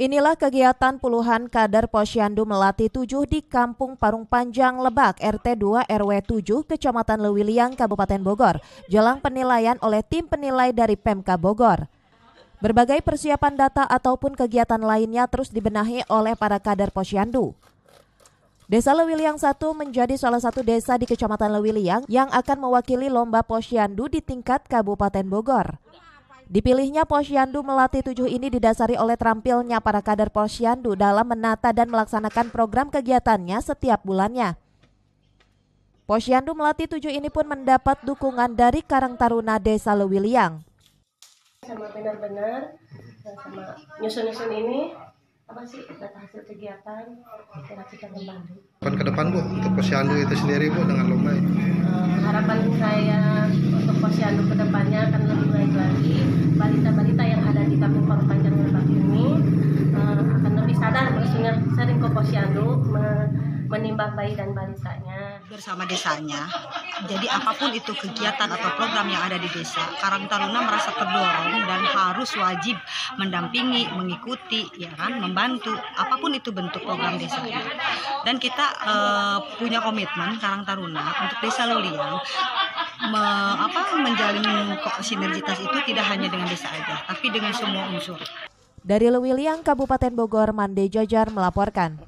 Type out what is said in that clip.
Inilah kegiatan puluhan kader Posyandu Melati 7 di Kampung Parung Panjang, Lebak, RT 2 RW 7, Kecamatan Lewiliang, Kabupaten Bogor, jelang penilaian oleh tim penilai dari Pemka Bogor. Berbagai persiapan data ataupun kegiatan lainnya terus dibenahi oleh para kader Posyandu. Desa Lewiliang 1 menjadi salah satu desa di Kecamatan Lewiliang yang akan mewakili lomba Posyandu di tingkat Kabupaten Bogor. Dipilihnya Posyandu Melati 7 ini didasari oleh terampilnya para kader Posyandu dalam menata dan melaksanakan program kegiatannya setiap bulannya. Posyandu Melati 7 ini pun mendapat dukungan dari Karang Taruna Desa Lewiliang. Sama benar-benar sama nyusun-nyusun ini apa sih data hasil kegiatan kita membantu. Ke depan Bu, untuk Posyandu itu sendiri Bu dengan lomba ini. Harapan saya untuk Posyandu ke depannya akan lebih baik lagi. Balita-balita yang ada di Kampung Parung Panjang Lebak ini akan lebih sadar maksudnya sering ke Posyandu menimbang bayi dan balitanya bersama desanya. Jadi apapun itu kegiatan atau program yang ada di desa, Karang Taruna merasa terdorong dan harus wajib mendampingi, mengikuti, ya kan, membantu apapun itu bentuk program desanya. Dan kita punya komitmen Karang Taruna untuk Desa Lewiliang menjalin sinergitas itu tidak hanya dengan desa aja, tapi dengan semua unsur. Dari Lewiliang, Kabupaten Bogor, Mande Jajar melaporkan.